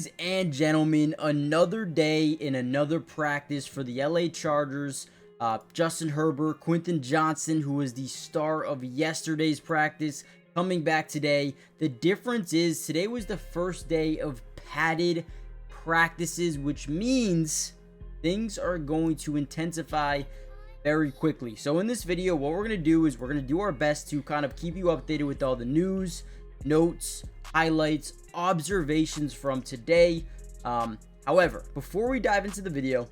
Ladies and gentlemen, another day in another practice for the LA Chargers. Justin Herbert, Quentin Johnson, who was the star of yesterday's practice, coming back today. The difference is today was the first day of padded practices, which means things are going to intensify very quickly. So in this video, what we're going to do is we're going to do our best to kind of keep you updated with all the news, notes, highlights, observations from today. However, before we dive into the video,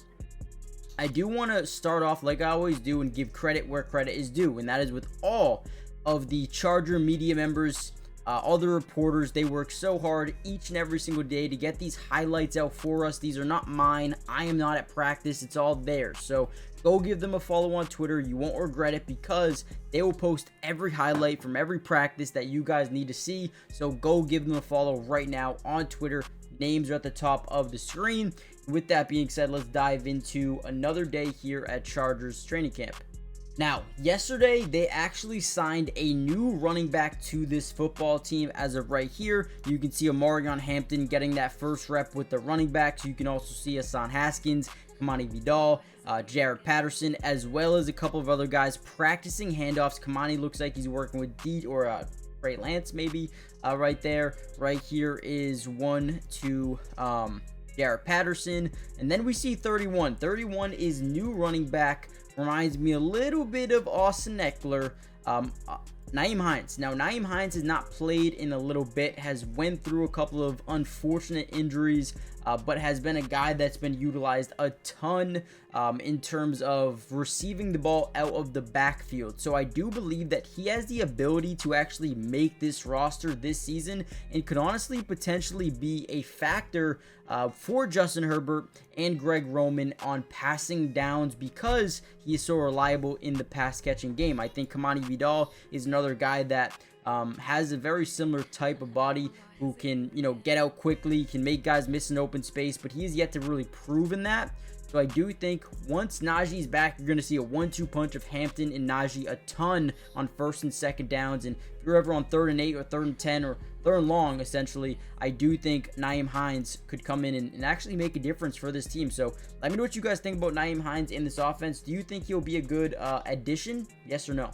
I do want to start off like I always do and give credit where credit is due, and that is with all of the Charger media members, all the reporters. They work so hard each and every single day to get these highlights out for us. These are not mine. I am not at practice. It's all theirs. So go give them a follow on Twitter. You won't regret it because they will post every highlight from every practice that you guys need to see. So go give them a follow right now on Twitter. Names are at the top of the screen. With that being said, let's dive into another day here at Chargers training camp. Now, yesterday, they actually signed a new running back to this football team. As of right here, you can see Omarion Hampton getting that first rep with the running backs. You can also see Hassan Haskins, Kamani Vidal, Jared Patterson, as well as a couple of other guys practicing handoffs. Kamani looks like he's working with Trey Lance, maybe, right there. Right here is 1, 2, Jared Patterson. And then we see 31. 31 is new running back. Reminds me a little bit of Austin Eckler. Nyheim Hines. Now, Nyheim Hines has not played in a little bit, has went through a couple of unfortunate injuries, but has been a guy that's been utilized a ton in terms of receiving the ball out of the backfield. So I do believe that he has the ability to actually make this roster this season and could honestly potentially be a factor for Justin Herbert and Greg Roman on passing downs because he is so reliable in the pass catching game. I think Kamani Vidal is another guy that has a very similar type of body who can, get out quickly, can make guys miss in open space, but he has yet to really prove in that. So I do think once Najee's back, you're going to see a 1-2 punch of Hampton and Najee a ton on first and second downs. And if you're ever on 3rd and 8 or 3rd and 10 or 3rd and long, essentially, I do think Nyheim Hines could come in and actually make a difference for this team. So let me know what you guys think about Nyheim Hines in this offense. Do you think he'll be a good addition? Yes or no? All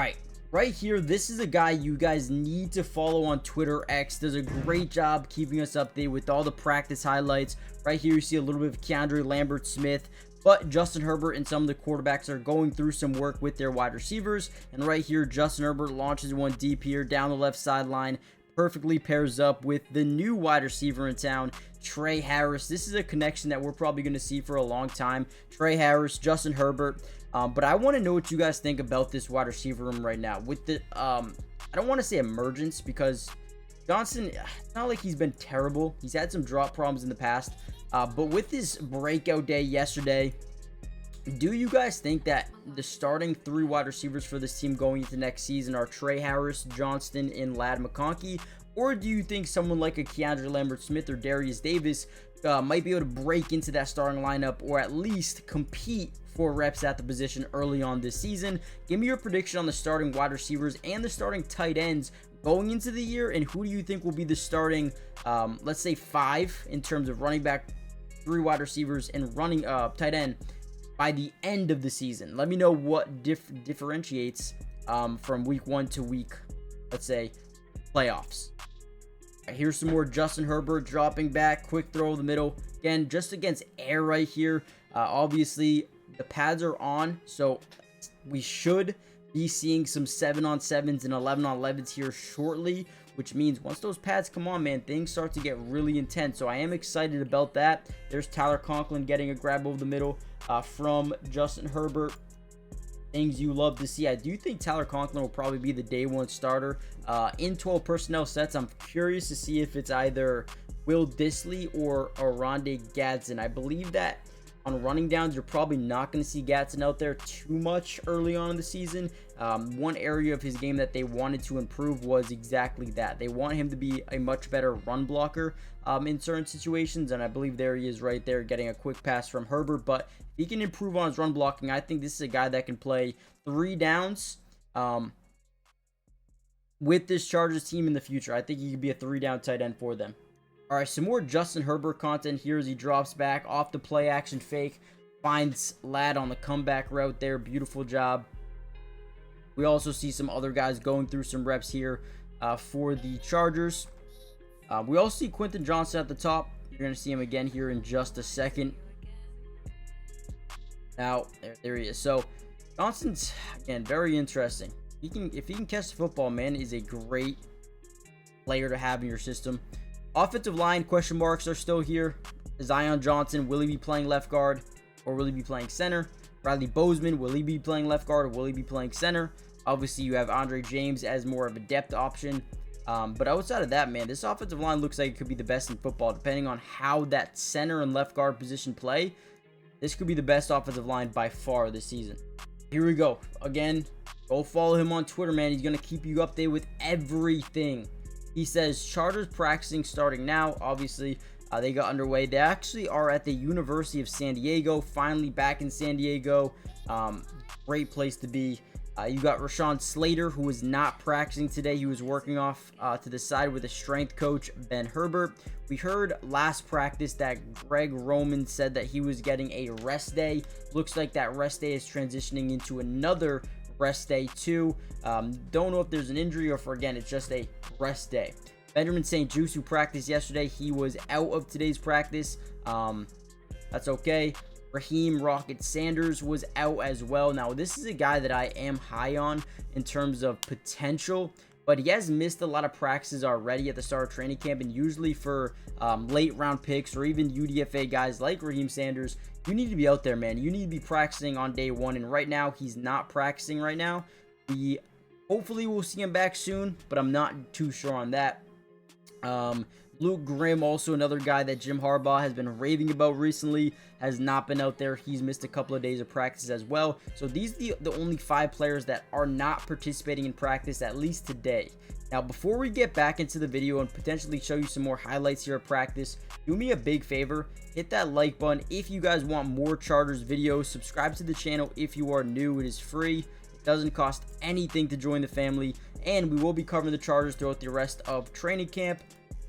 right. Right here, this is a guy you guys need to follow on Twitter. X does a great job keeping us updated with all the practice highlights. Right here, you see a little bit of Keandre Lambert-Smith, but Justin Herbert and some of the quarterbacks are going through some work with their wide receivers. And right here, Justin Herbert launches one deep here down the left sideline. Perfectly pairs up with the new wide receiver in town, Trey Harris. This is a connection that we're probably going to see for a long time. Trey Harris, Justin Herbert. But I want to know what you guys think about this wide receiver room right now. With the, I don't want to say emergence because Johnson, it's not like he's been terrible. He's had some drop problems in the past. But with his breakout day yesterday, do you guys think that the starting 3 wide receivers for this team going into next season are Trey Harris, Johnston, and Ladd McConkey? Or do you think someone like a Keandre Lambert-Smith or Darius Davis might be able to break into that starting lineup or at least compete for reps at the position early on this season? Give me your prediction on the starting wide receivers and the starting tight ends going into the year, and who do you think will be the starting, let's say 5 in terms of running back, 3 wide receivers, and running tight end by the end of the season? Let me know what differentiates from week 1 to week, let's say, playoffs. Here's some more Justin Herbert dropping back, quick throw in the middle. Again, just against air right here. Obviously, the pads are on, so we should be seeing some 7-on-7s and 11-on-11s here shortly, which means once those pads come on, man, things start to get really intense. So I am excited about that. There's Tyler Conklin getting a grab over the middle from Justin Herbert. Things you love to see. I do think Tyler Conklin will probably be the day 1 starter in 12 personnel sets. I'm curious to see if it's either Will Dissly or Rondé Gadsden. I believe that on running downs, you're probably not going to see Gadsden out there too much early on in the season. One area of his game that they wanted to improve was exactly that. They want him to be a much better run blocker in certain situations, and I believe there he is right there getting a quick pass from Herbert. But if he can improve on his run blocking, I think this is a guy that can play 3 downs with this Chargers team in the future. I think he could be a 3-down tight end for them. All right, some more Justin Herbert content here as he drops back off the play action fake. Finds Lad on the comeback route there. Beautiful job. We also see some other guys going through some reps here for the Chargers. We also see Quentin Johnson at the top. You're going to see him again here in just a second. Now, there he is. So, Johnson's, again, very interesting. If he can catch the football, man, is a great player to have in your system. Offensive line question marks are still here. Zion Johnson, will he be playing left guard or will he be playing center? Bradley Bozeman, will he be playing left guard or will he be playing center? Obviously, you have Andre James as more of a depth option. But outside of that, man, this offensive line looks like it could be the best in football. Depending on how that center and left guard position play, this could be the best offensive line by far this season. Here we go. Again, go follow him on Twitter, man. He's going to keep you updated with everything. He says Chargers practicing starting now. Obviously, they got underway. They actually are at the University of San Diego. Finally back in San Diego. Great place to be. You got Rashawn Slater, who was not practicing today. He was working off to the side with a strength coach, Ben Herbert. We heard last practice that Greg Roman said that he was getting a rest day. Looks like that rest day is transitioning into another rest day too. Don't know if there's an injury or if, again, it's just a rest day. Benjamin St. Juste, who practiced yesterday, he was out of today's practice. That's okay. Raheem Rocket Sanders was out as well. Now, this is a guy that I am high on in terms of potential, but he has missed a lot of practices already at the start of training camp, and usually for late round picks or even UDFA guys like Raheem Sanders, you need to be out there, man. You need to be practicing on day one, and right now, he's not practicing right now. Hopefully we'll see him back soon, but I'm not too sure on that. Luke Grimm, also another guy that Jim Harbaugh has been raving about recently, has not been out there. He's missed a couple of days of practice as well. So these are the only 5 players that are not participating in practice, at least today. Now, before we get back into the video and potentially show you some more highlights here at practice, do me a big favor, hit that like button if you guys want more Chargers videos. Subscribe to the channel if you are new. It is free. It doesn't cost anything to join the family, and we will be covering the Chargers throughout the rest of training camp,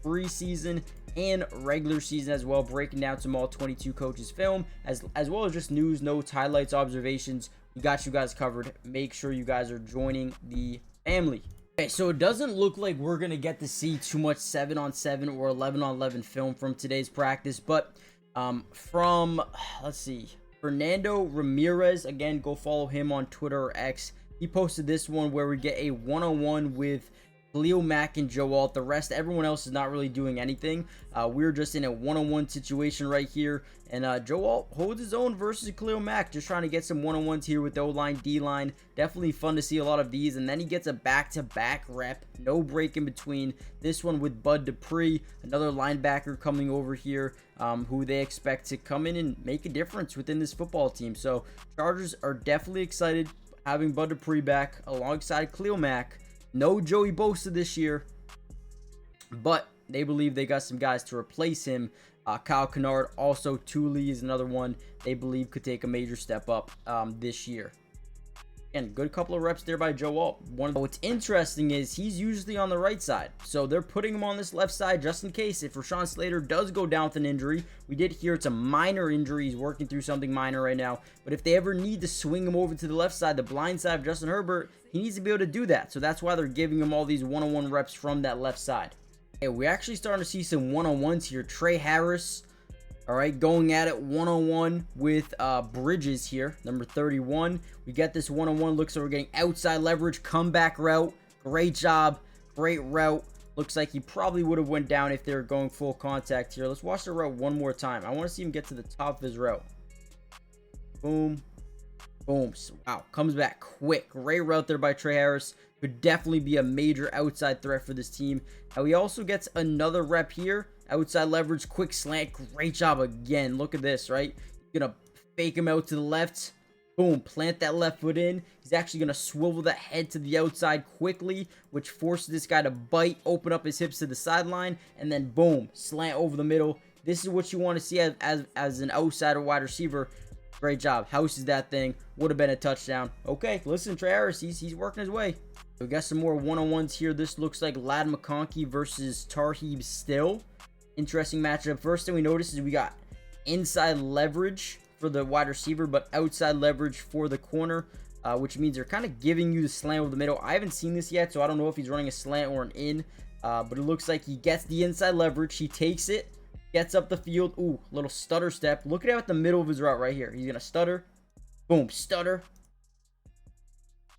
preseason, and regular season as well, breaking down some all 22 coaches film as well as just news, notes, highlights, observations. We got you guys covered. Make sure you guys are joining the family. Okay, so it doesn't look like we're gonna get to see too much 7-on-7 or 11-on-11 film from today's practice, but let's see, Fernando Ramirez, again, go follow him on Twitter or X. He posted this one where we get a one-on-one with Khalil Mack and Joalt. The rest, everyone else is not really doing anything. We're just in a one-on-one situation right here, and Joalt holds his own versus Khalil Mack, just trying to get some one-on-ones here with the O-line, D-line. Definitely fun to see a lot of these, and then he gets a back-to-back rep, no break in between. This one with Bud Dupree, another linebacker coming over here, who they expect to come in and make a difference within this football team. So Chargers are definitely excited having Bud Dupree back alongside Khalil Mack. No Joey Bosa this year, but they believe they got some guys to replace him. Kyle Kennard, also Thule is another one they believe could take a major step up this year. And good couple of reps there by Joalt. What's interesting is he's usually on the right side, so they're putting him on this left side just in case if Rashawn Slater does go down with an injury. We did hear it's a minor injury. He's working through something minor right now, but if they ever need to swing him over to the left side, the blind side of Justin Herbert, he needs to be able to do that. So that's why they're giving him all these one-on-one reps from that left side. Okay, we're actually starting to see some one-on-ones here. Trey Harris, all right, going at it one-on-one with Bridges here, number 31. We get this one-on-one. Looks like we're getting outside leverage, comeback route. Great job, great route. Looks like he probably would have went down if they were going full contact here. Let's watch the route one more time. I want to see him get to the top of his route. Boom, boom. Wow, comes back quick. Great route there by Trey Harris. Could definitely be a major outside threat for this team. Now he also gets another rep here. Outside leverage, quick slant. Great job again. Look at this, right? You're going to fake him out to the left. Boom, plant that left foot in. He's actually going to swivel that head to the outside quickly, which forces this guy to bite, open up his hips to the sideline, and then boom, slant over the middle. This is what you want to see as an outside or wide receiver. Great job. Houses that thing. Would have been a touchdown. Okay, listen, Trey Harris, he's working his way. We got some more one-on-ones here. This looks like Ladd McConkey versus Tarheeb Still. Interesting matchup. First thing we notice is we got inside leverage for the wide receiver, but outside leverage for the corner, which means they're kind of giving you the slant over the middle. I haven't seen this yet, so I don't know if he's running a slant or an in, but it looks like he gets the inside leverage. He takes it, gets up the field. Ooh, little stutter step. Look at the middle of his route right here. He's going to stutter. Boom, stutter.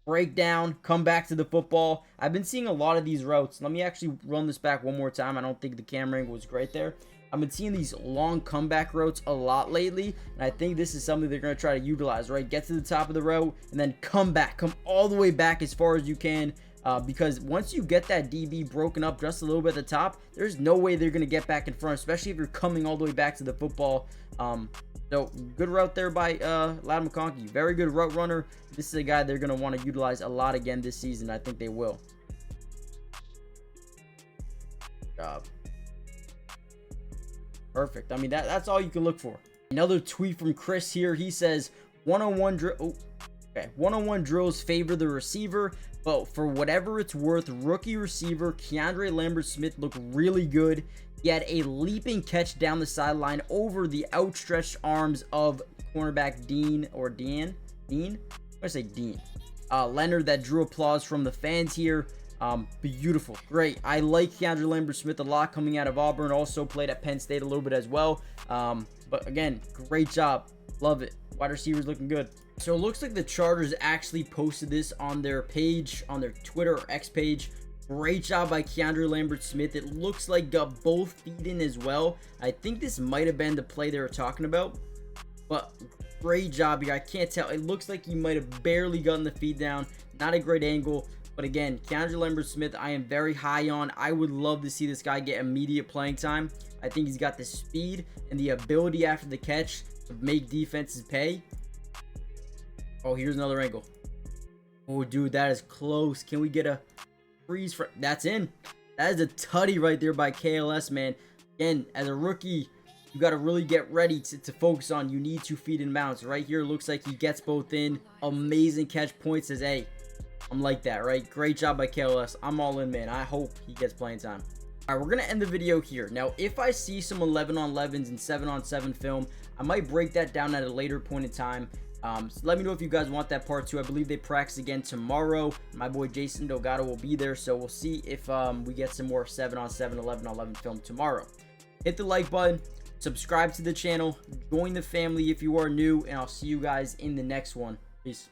Break down, come back to the football. I've been seeing a lot of these routes. Let me actually run this back one more time. I don't think the camera angle was great there. I've been seeing these long comeback routes a lot lately, and I think this is something they're going to try to utilize, right? Get to the top of the route, and then come back. Come all the way back as far as you can, because once you get that DB broken up just a little bit at the top, there's no way they're going to get back in front, especially if you're coming all the way back to the football. So, good route there by Ladd McConkey. Very good route runner. This is a guy they're going to want to utilize a lot again this season. I think they will. Good job. Perfect. I mean, that's all you can look for. Another tweet from Chris here. He says, one-on-one drills favor the receiver, but for whatever it's worth, rookie receiver Keandre Lambert-Smith looked really good. He had a leaping catch down the sideline over the outstretched arms of cornerback Dean. I'm going to say Dean. Leonard, that drew applause from the fans here. Beautiful. Great. I like Keandre Lambert-Smith a lot, coming out of Auburn. Also played at Penn State a little bit as well. But again, great job. Love it. Wide receivers looking good. So it looks like the Chargers actually posted this on their page, on their Twitter or X page. Great job by Keandre Lambert-Smith. It looks like got both feet in as well. I think this might have been the play they were talking about. But great job here. I can't tell. It looks like he might have barely gotten the feet down. Not a great angle. But again, Keandre Lambert-Smith, I am very high on. I would love to see this guy get immediate playing time. I think he's got the speed and the ability after the catch to make defenses pay. Oh, here's another angle. Oh, dude, that is close. Can we get a freeze? That's in. That is a tutty right there by KLS, man. Again, as a rookie, you got to really get ready to focus on. You need 2 feet in bounds. Right here, looks like he gets both in. Amazing catch. Point says, hey, I'm like that, right? Great job by KLS. I'm all in, man. I hope he gets playing time. All right, we're going to end the video here. Now, if I see some 11-on-11s and 7-on-7 film, I might break that down at a later point in time. So let me know if you guys want that part 2. I believe they practice again tomorrow. My boy Jason Delgado will be there, so we'll see if we get some more 7-on-7, 11-on-11 film tomorrow. Hit the like button, subscribe to the channel, join the family if you are new, and I'll see you guys in the next one. Peace.